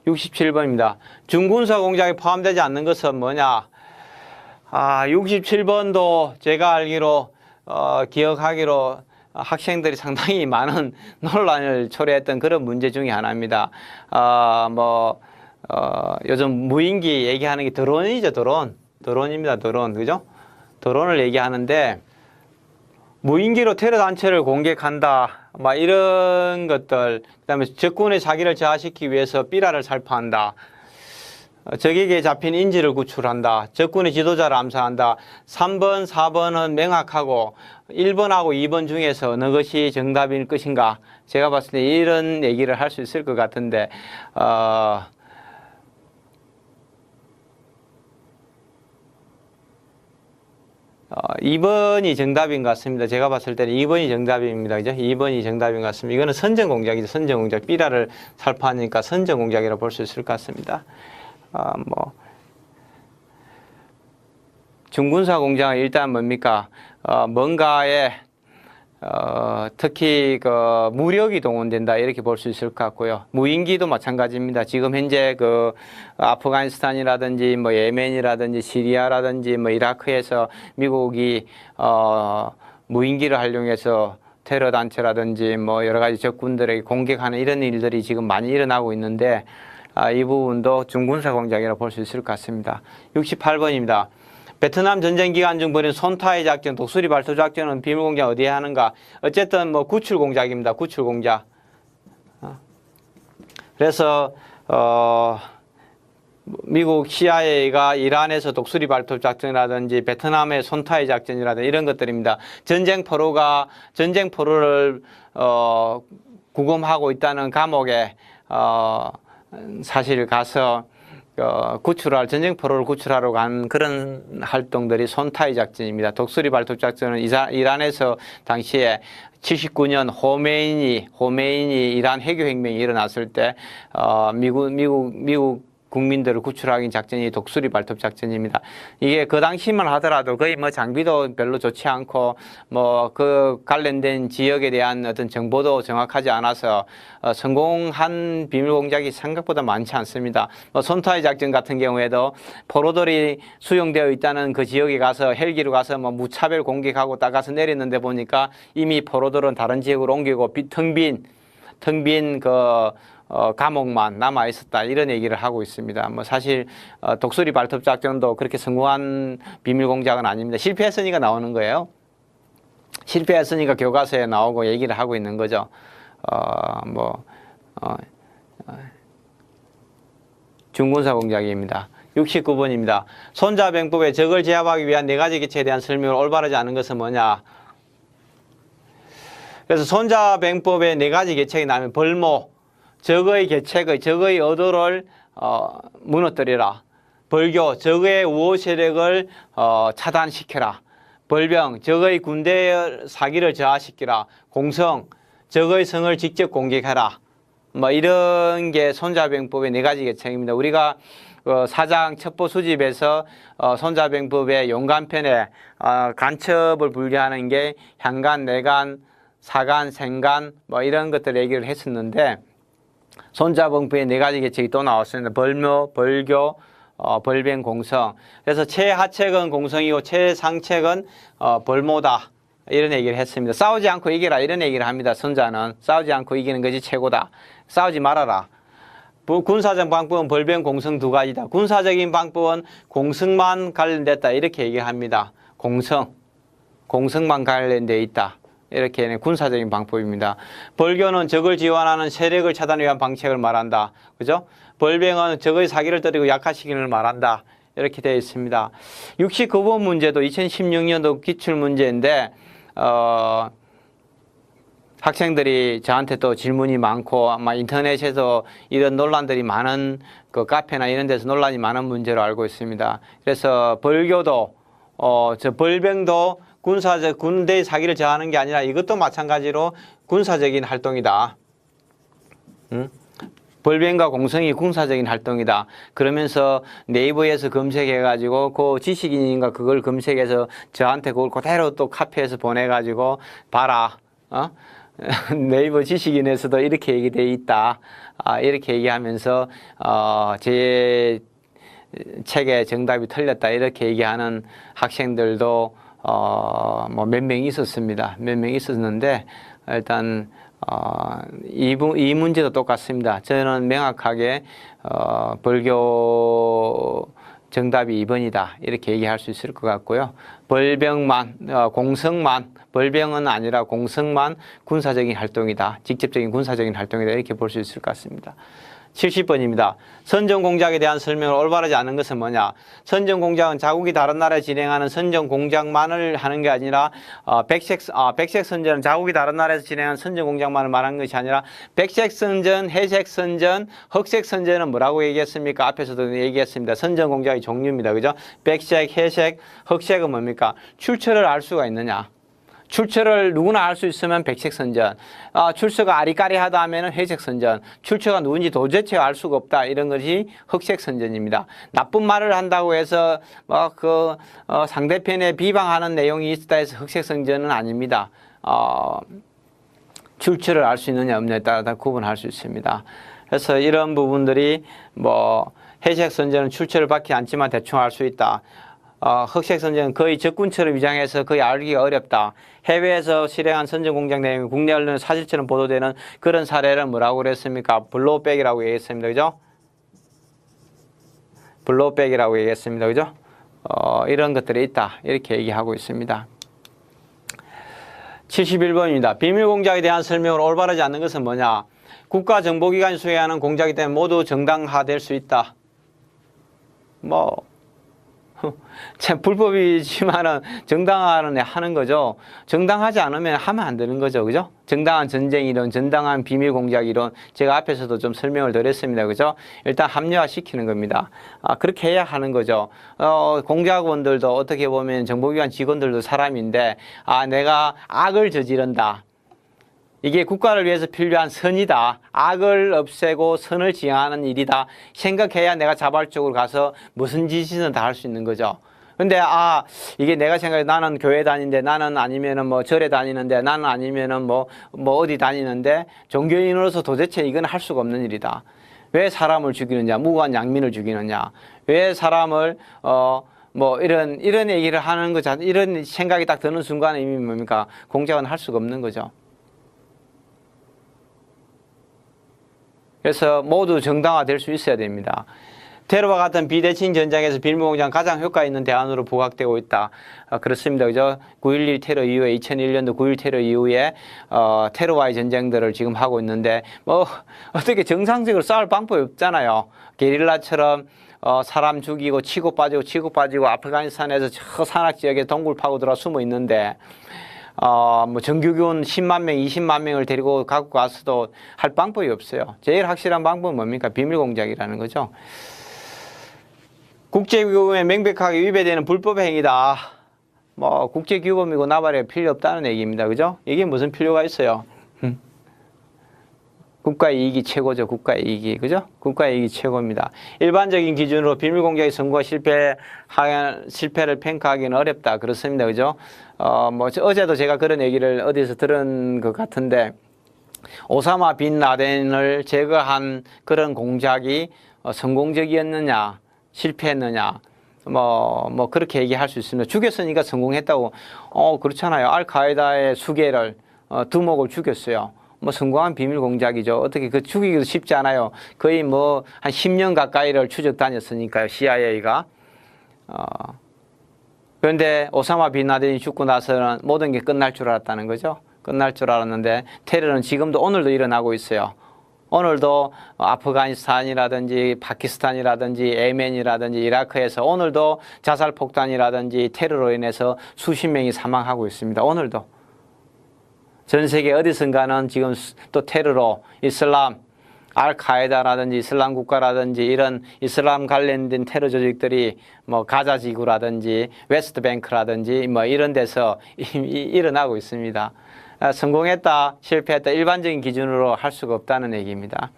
67번입니다. 중군사 공작에 포함되지 않는 것은 뭐냐? 67번도 제가 알기로 기억하기로 학생들이 상당히 많은 논란을 초래했던 그런 문제 중에 하나입니다. 요즘 무인기 얘기하는 게 드론이죠, 드론입니다, 드론. 그죠? 드론을 얘기하는데, 무인기로 테러 단체를 공격한다. 이런 것들. 그 다음에 적군의 사기를 저하시키기 위해서 삐라를 살포한다. 적에게 잡힌 인지를 구출한다. 적군의 지도자를 암살한다. 3번, 4번은 명확하고 1번하고 2번 중에서 어느 것이 정답일 것인가? 제가 봤을 때 이런 얘기를 할 수 있을 것 같은데 2번이 정답인 것 같습니다. 제가 봤을 때는 2번이 정답입니다. 그죠? 2번이 정답인 것 같습니다. 이거는 선전공작이죠. 선전공작. 삐라를 살포하니까 선전공작이라고 볼 수 있을 것 같습니다. 중군사 공작은 일단 뭡니까? 뭔가에 특히 그 무력이 동원된다 이렇게 볼 수 있을 것 같고요. 무인기도 마찬가지입니다. 지금 현재 그 아프가니스탄이라든지 예멘이라든지 시리아라든지 이라크에서 미국이 무인기를 활용해서 테러 단체라든지 여러 가지 적군들에게 공격하는 이런 일들이 지금 많이 일어나고 있는데 이 부분도 중군사 공작이라고 볼 수 있을 것 같습니다. 68번입니다. 베트남 전쟁 기간 중 벌인 손타의 작전, 독수리 발톱 작전은 비밀 공작 어디에 하는가? 어쨌든 구출 공작입니다. 구출 공작. 그래서 미국 CIA가 이란에서 독수리 발톱 작전이라든지 베트남의 손타의 작전이라든지 이런 것들입니다. 전쟁 포로를 구금하고 있다는 감옥에 사실 가서 전쟁 포로를 구출하러 간 그런 활동들이 손타이 작전입니다. 독수리 발톱 작전은 이란에서 당시에 79년 호메인이 이란 해교혁명이 일어났을 때 미국 국민들을 구출하기 작전이 독수리 발톱 작전입니다. 이게 그 당시만 하더라도 거의 장비도 별로 좋지 않고 그 관련된 지역에 대한 어떤 정보도 정확하지 않아서 성공한 비밀 공작이 생각보다 많지 않습니다. 손타이 작전 같은 경우에도 포로들이 수용되어 있다는 그 지역에 가서 헬기로 가서 무차별 공격하고 딱 가서 내렸는데 보니까 이미 포로들은 다른 지역으로 옮기고 텅 빈 감옥만 남아 있었다 이런 얘기를 하고 있습니다. 사실 독수리 발톱 작전도 그렇게 성공한 비밀 공작은 아닙니다. 실패했으니까 나오는 거예요. 실패했으니까 교과서에 나오고 얘기를 하고 있는 거죠. 중군사 공작입니다. 69번입니다. 손자병법에 적을 제압하기 위한 4가지 기체에 대한 설명을 올바르지 않은 것은 뭐냐? 그래서 손자병법에 4가지 계책이 나면 벌모, 적의 의도를 무너뜨리라. 벌교, 적의 우호 세력을 차단시켜라. 벌병, 적의 군대의 사기를 저하시키라. 공성, 적의 성을 직접 공격해라. 이런 게 손자병법의 4가지 계책입니다. 우리가 사장 첩보 수집에서 손자병법의 용간편에 간첩을 분류하는 게 향간, 내간, 사간, 생간 이런 것들 얘기를 했었는데 손자병법의 4가지 계책이 또 나왔습니다. 벌묘, 벌교, 벌병, 공성. 그래서 최하책은 공성이고 최상책은 벌모다. 이런 얘기를 했습니다. 싸우지 않고 이겨라. 이런 얘기를 합니다. 손자는. 싸우지 않고 이기는 것이 최고다. 싸우지 말아라. 군사적 방법은 벌병, 공성 2가지다. 군사적인 방법은 공성만 관련됐다. 이렇게 얘기합니다. 공성만 관련되어 있다. 이렇게 군사적인 방법입니다. 벌교는 적을 지원하는 세력을 차단하기 위한 방책을 말한다. 그죠? 벌병은 적의 사기를 때리고 약화시키는 걸 말한다. 이렇게 되어 있습니다. 69번 문제도 2016년도 기출 문제인데 학생들이 저한테 또 질문이 많고 아마 인터넷에서 이런 논란들이 많은 그 카페나 이런 데서 논란이 많은 문제로 알고 있습니다. 그래서 벌교도 벌병도 군대의 사기를 저하는 게 아니라 이것도 마찬가지로 군사적인 활동이다. 벌병과 공성이 군사적인 활동이다. 그러면서 네이버에서 검색해가지고 그 지식인인가 그걸 검색해서 저한테 그걸 그대로 또 카피해서 보내가지고 봐라. 네이버 지식인에서도 이렇게 얘기되어 있다. 이렇게 얘기하면서 제 책의 정답이 틀렸다 이렇게 얘기하는 학생들도 뭐 몇 명 있었습니다. 몇 명 있었는데 일단 이 문제도 똑같습니다. 저는 명확하게 벌교 정답이 2번이다 이렇게 얘기할 수 있을 것 같고요. 벌병만 공성만 벌병은 아니라 공성만 군사적인 활동이다. 직접적인 군사적인 활동이다 이렇게 볼 수 있을 것 같습니다. 70번입니다. 선전공작에 대한 설명을 올바르지 않은 것은 뭐냐? 선전공작은 자국이 다른 나라에 진행하는 선전공작만을 하는 게 아니라 백색선전은 자국이 다른 나라에서 진행하는 선전공작만을 말하는 것이 아니라 백색선전, 회색선전, 흑색선전은 뭐라고 얘기했습니까? 앞에서도 얘기했습니다. 선전공작의 종류입니다. 그죠? 백색, 회색, 흑색은 뭡니까? 출처를 알 수가 있느냐? 출처를 누구나 알 수 있으면 백색선전, 출처가 아리까리하다 하면 회색선전, 출처가 누군지 도대체 알 수가 없다 이런 것이 흑색선전입니다. 나쁜 말을 한다고 해서 상대편에 비방하는 내용이 있다 해서 흑색선전은 아닙니다. 출처를 알 수 있느냐 없느냐에 따라 구분할 수 있습니다. 그래서 이런 부분들이 회색선전은 출처를 밝히지 않지만 대충 알 수 있다. 흑색선전은 거의 적군처럼 위장해서 거의 알기가 어렵다. 해외에서 실행한 선전공작 내용이 국내 언론에 사실처럼 보도되는 그런 사례를 뭐라고 그랬습니까? 블로우백이라고 얘기했습니다. 그죠? 블로우백이라고 얘기했습니다. 그죠? 이런 것들이 있다. 이렇게 얘기하고 있습니다. 71번입니다. 비밀공작에 대한 설명을 올바르지 않는 것은 뭐냐? 국가정보기관이 수행하는 공작이기 때문에 모두 정당화될 수 있다. 참 불법이지만은 정당화는 하는 거죠. 정당하지 않으면 하면 안 되는 거죠. 그죠? 정당한 전쟁 이론, 정당한 비밀 공작 이론, 제가 앞에서도 좀 설명을 드렸습니다. 그죠? 일단 합리화 시키는 겁니다. 그렇게 해야 하는 거죠. 공작원들도 어떻게 보면 정보기관 직원들도 사람인데, 내가 악을 저지른다. 이게 국가를 위해서 필요한 선이다. 악을 없애고 선을 지향하는 일이다. 생각해야 내가 자발적으로 가서 무슨 짓이든 다 할 수 있는 거죠. 근데 이게 내가 생각해 나는 교회 다니는데 나는 아니면은 절에 다니는데 나는 아니면은 어디 다니는데 종교인으로서 도대체 이건 할 수가 없는 일이다. 왜 사람을 죽이느냐? 무고한 양민을 죽이느냐? 왜 사람을 이런 얘기를 하는 거잖아. 이런 생각이 딱 드는 순간에 이미 뭡니까? 공작은 할 수가 없는 거죠. 그래서 모두 정당화될 수 있어야 됩니다. 테러와 같은 비대칭 전장에서 비밀공작은 가장 효과 있는 대안으로 부각되고 있다. 그렇습니다. 그죠? 9.11 테러 이후에 2001년도 9.11 테러 이후에 테러와의 전쟁들을 지금 하고 있는데 어떻게 정상적으로 싸울 방법이 없잖아요. 게릴라처럼 사람 죽이고 치고 빠지고 아프가니스탄에서 저 산악 지역에 동굴 파고 들어 숨어 있는데 정규군 10만 명, 20만 명을 데리고 갖고 가서도 할 방법이 없어요. 제일 확실한 방법은 뭡니까? 비밀공작이라는 거죠. 국제규범에 명백하게 위배되는 불법 행위다. 국제규범이고 나발에 필요 없다는 얘기입니다. 그죠? 이게 무슨 필요가 있어요? 국가의 이익이 최고죠. 국가의 이익이. 그죠? 국가의 이익이 최고입니다. 일반적인 기준으로 비밀공작의 성공과 실패를 평가하기는 어렵다. 그렇습니다. 그죠? 어제도 제가 그런 얘기를 어디서 들은 것 같은데, 오사마 빈 라덴을 제거한 그런 공작이 성공적이었느냐, 실패했느냐, 그렇게 얘기할 수 있습니다. 죽였으니까 성공했다고. 그렇잖아요. 알카에다의 수계를, 두목을 죽였어요. 성공한 비밀 공작이죠. 어떻게 죽이기도 쉽지 않아요. 거의 한 10년 가까이를 추적 다녔으니까요. CIA가. 그런데 오사마 빈 라덴이 죽고 나서는 모든 게 끝날 줄 알았다는 거죠. 끝날 줄 알았는데 테러는 지금도 오늘도 일어나고 있어요. 오늘도 아프가니스탄이라든지 파키스탄이라든지 예멘이라든지 이라크에서 오늘도 자살폭탄이라든지 테러로 인해서 수십 명이 사망하고 있습니다. 오늘도. 전 세계 어디선가는 지금 또 테러로 이슬람, 알카에다라든지 이슬람 국가라든지 이런 이슬람 관련된 테러 조직들이 가자 지구라든지 웨스트뱅크라든지 이런 데서 일어나고 있습니다. 성공했다, 실패했다 일반적인 기준으로 할 수가 없다는 얘기입니다.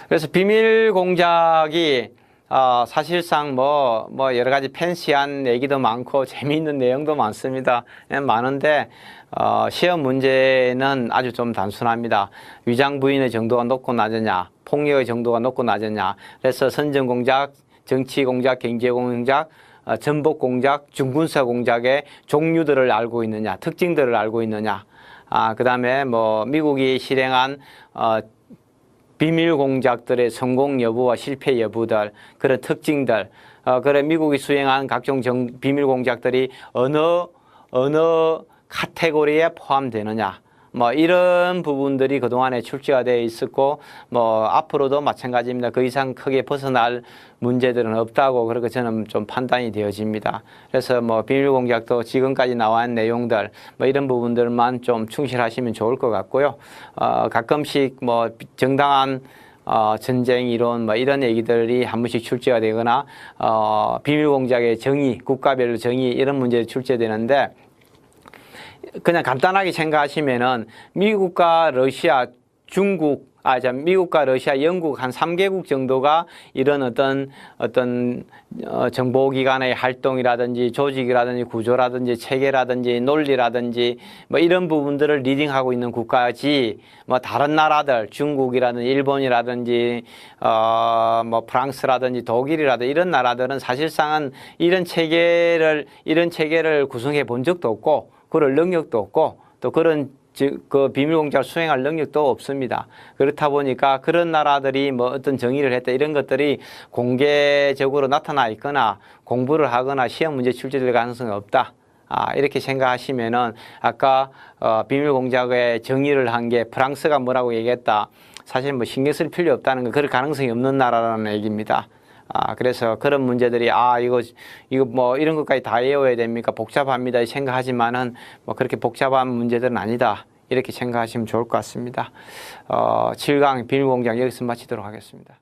그래서 비밀 공작이 사실상 뭐 여러 가지 팬시한 얘기도 많고 재미있는 내용도 많습니다. 많은데 시험 문제는 아주 좀 단순합니다. 위장 부인의 정도가 높고 낮으냐, 폭력의 정도가 높고 낮으냐. 그래서 선전 공작, 정치 공작, 경제 공작, 전복 공작, 중군사 공작의 종류들을 알고 있느냐, 특징들을 알고 있느냐. 그다음에 뭐 미국이 실행한 비밀 공작들의 성공 여부와 실패 여부들, 그런 특징들, 그래 미국이 수행한 각종 비밀 공작들이 어느 카테고리에 포함되느냐, 뭐 이런 부분들이 그동안에 출제가 되어 있었고, 뭐 앞으로도 마찬가지입니다. 그 이상 크게 벗어날 문제들은 없다고 그렇게 저는 좀 판단이 되어집니다. 그래서 뭐 비밀 공작도 지금까지 나온 내용들, 뭐 이런 부분들만 좀 충실하시면 좋을 것 같고요. 가끔씩 뭐 정당한 전쟁 이론 뭐 이런 얘기들이 한 번씩 출제가 되거나 비밀 공작의 정의, 국가별로 정의 이런 문제들이 출제되는데, 그냥 간단하게 생각하시면은 미국과 러시아, 중국, 미국과 러시아, 영국 한 3개국 정도가 이런 어떤 정보기관의 활동이라든지 조직이라든지 구조라든지 체계라든지 논리라든지 뭐 이런 부분들을 리딩하고 있는 국가지, 뭐 다른 나라들, 중국이라든지 일본이라든지 뭐 프랑스라든지 독일이라든지 이런 나라들은 사실상은 이런 체계를 구성해 본 적도 없고 그럴 능력도 없고 또 그런 그 비밀공작을 수행할 능력도 없습니다. 그렇다 보니까 그런 나라들이 뭐 어떤 정의를 했다 이런 것들이 공개적으로 나타나 있거나 공부를 하거나 시험 문제 출제될 가능성이 없다. 이렇게 생각하시면은 아까 비밀공작의 정의를 한 게 프랑스가 뭐라고 얘기했다. 사실 뭐 신경 쓸 필요 없다는 거, 그럴 가능성이 없는 나라라는 얘기입니다. 그래서 그런 문제들이 이거 뭐 이런 것까지 다 외워야 됩니까? 복잡합니다. 생각하지만은 뭐 그렇게 복잡한 문제들은 아니다. 이렇게 생각하시면 좋을 것 같습니다. 7강 비밀공작 여기서 마치도록 하겠습니다.